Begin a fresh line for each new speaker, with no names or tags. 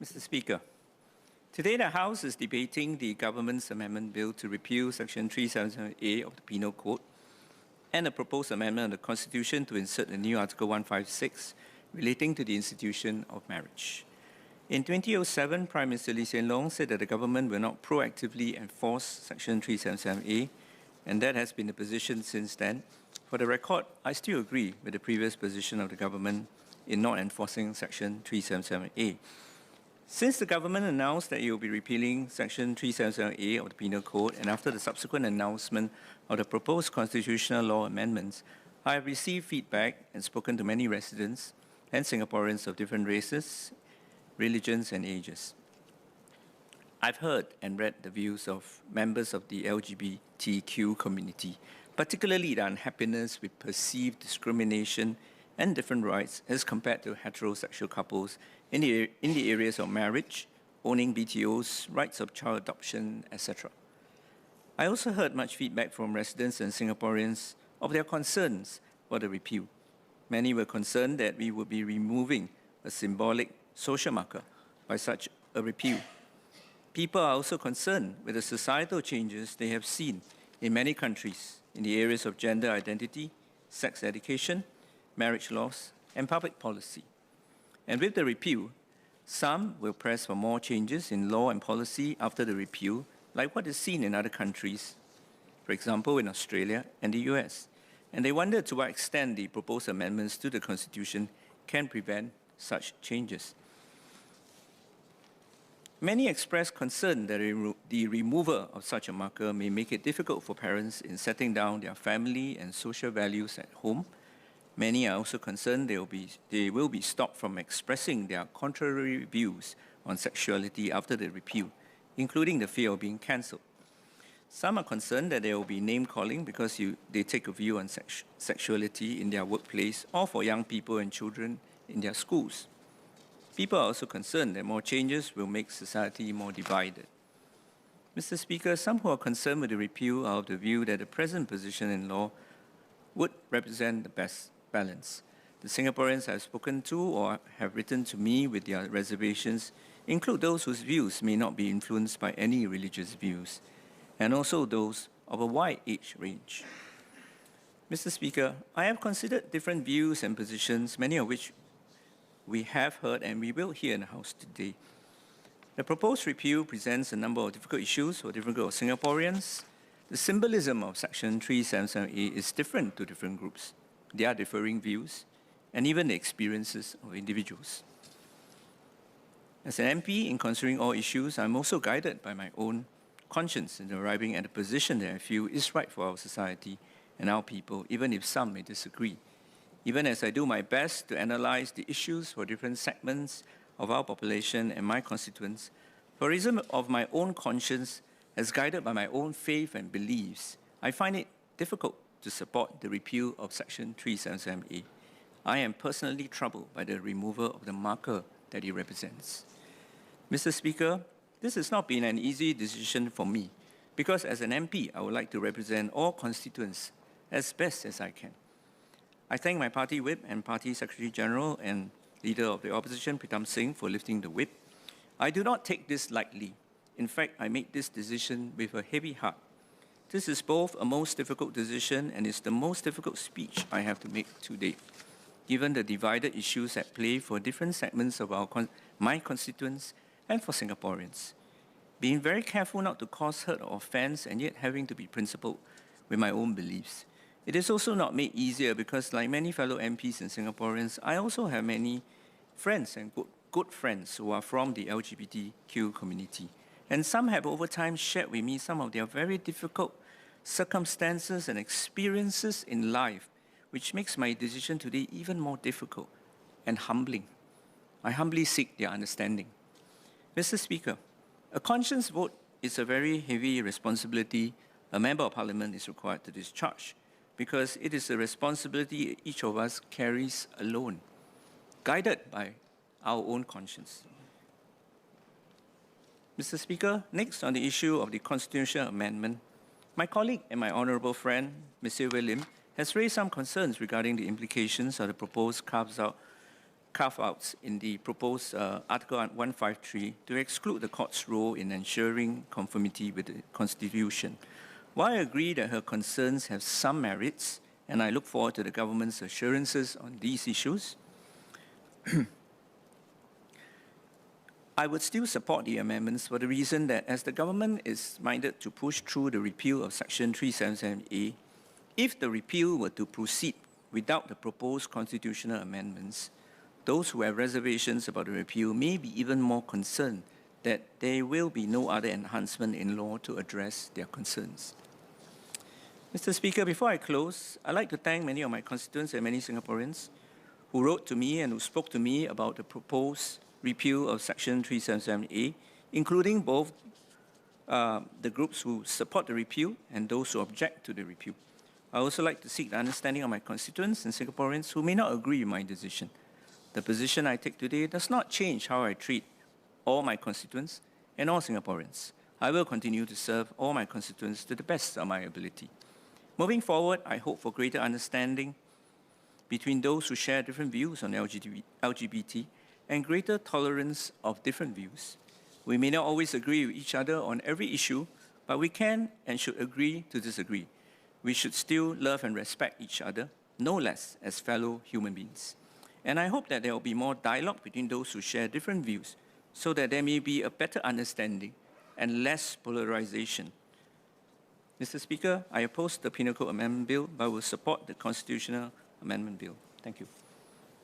Mr. Speaker, today the House is debating the government's amendment bill to repeal Section 337A of the Penal Code and a proposed amendment of the Constitution to insert a new Article 156 relating to the institution of marriage. In 2007, Prime Minister Lee Hsien Loong said that the government will not proactively enforce Section 337A, and that has been the position since then. For the record, I still agree with the previous position of the government in not enforcing Section 377A. Since the government announced that it will be repealing Section 377A of the Penal Code, and after the subsequent announcement of the proposed constitutional law amendments, I have received feedback and spoken to many residents and Singaporeans of different races, religions, and ages. I've heard and read the views of members of the LGBTQ community, particularly the unhappiness with perceived discrimination and different rights as compared to heterosexual couples in the areas of marriage, owning BTOs, rights of child adoption, etc. I also heard much feedback from residents and Singaporeans of their concerns for the repeal. Many were concerned that we would be removing a symbolic social marker by such a repeal. People are also concerned with the societal changes they have seen in many countries in the areas of gender identity, sex education, marriage laws, and public policy. And with the repeal, some will press for more changes in law and policy after the repeal, like what is seen in other countries, for example in Australia and the US. And they wonder to what extent the proposed amendments to the Constitution can prevent such changes. Many express concern that the removal of such a marker may make it difficult for parents in setting down their family and social values at home. Many are also concerned they will be stopped from expressing their contrary views on sexuality after the repeal, including the fear of being cancelled. Some are concerned that there will be name-calling because they take a view on sexuality in their workplace or for young people and children in their schools. People are also concerned that more changes will make society more divided. Mr. Speaker, some who are concerned with the repeal are of the view that the present position in law would represent the best balance. The Singaporeans I have spoken to or have written to me with their reservations include those whose views may not be influenced by any religious views, and also those of a wide age range. Mr. Speaker, I have considered different views and positions, many of which we have heard and we will hear in the House today. The proposed repeal presents a number of difficult issues for different groups of Singaporeans. The symbolism of Section 377A is different to different groups. There are differing views and even the experiences of individuals. As an MP, in considering all issues, I'm also guided by my own conscience in arriving at a position that I feel is right for our society and our people, even if some may disagree. Even as I do my best to analyze the issues for different segments of our population and my constituents, for reason of my own conscience, as guided by my own faith and beliefs, I find it difficult to support the repeal of Section 377A. I am personally troubled by the removal of the marker that it represents. Mr. Speaker, this has not been an easy decision for me, because as an MP, I would like to represent all constituents as best as I can. I thank my party whip and party secretary general and leader of the opposition, Pritam Singh, for lifting the whip. I do not take this lightly. In fact, I made this decision with a heavy heart. This is both a most difficult decision and is the most difficult speech I have to make today, given the divided issues at play for different segments of my constituents and for Singaporeans. Being very careful not to cause hurt or offense and yet having to be principled with my own beliefs. It is also not made easier because, like many fellow MPs and Singaporeans, I also have many friends and good friends who are from the LGBTQ community. And some have over time shared with me some of their very difficult circumstances and experiences in life, which makes my decision today even more difficult and humbling. I humbly seek their understanding. Mr. Speaker, a conscience vote is a very heavy responsibility a Member of Parliament is required to discharge, because it is a responsibility each of us carries alone, guided by our own conscience. Mr. Speaker, next on the issue of the constitutional amendment, my colleague and my honourable friend, Mr. William, has raised some concerns regarding the implications of the proposed carve-out carve-outs in the proposed Article 153 to exclude the court's role in ensuring conformity with the Constitution. While I agree that her concerns have some merits, and I look forward to the government's assurances on these issues, I would still support the amendments for the reason that as the government is minded to push through the repeal of Section 337A, if the repeal were to proceed without the proposed constitutional amendments, those who have reservations about the repeal may be even more concerned that there will be no other enhancement in law to address their concerns. Mr. Speaker, before I close, I'd like to thank many of my constituents and many Singaporeans who wrote to me and who spoke to me about the proposed repeal of Section 377A, including both the groups who support the repeal and those who object to the repeal. I also like to seek the understanding of my constituents and Singaporeans who may not agree with my decision. The position I take today does not change how I treat all my constituents and all Singaporeans. I will continue to serve all my constituents to the best of my ability. Moving forward, I hope for greater understanding between those who share different views on LGBT and greater tolerance of different views. We may not always agree with each other on every issue, but we can and should agree to disagree. We should still love and respect each other, no less as fellow human beings. And I hope that there will be more dialogue between those who share different views so that there may be a better understanding and less polarization. Mr. Speaker, I oppose the Penal Code Amendment Bill, but will support the Constitutional Amendment Bill. Thank you.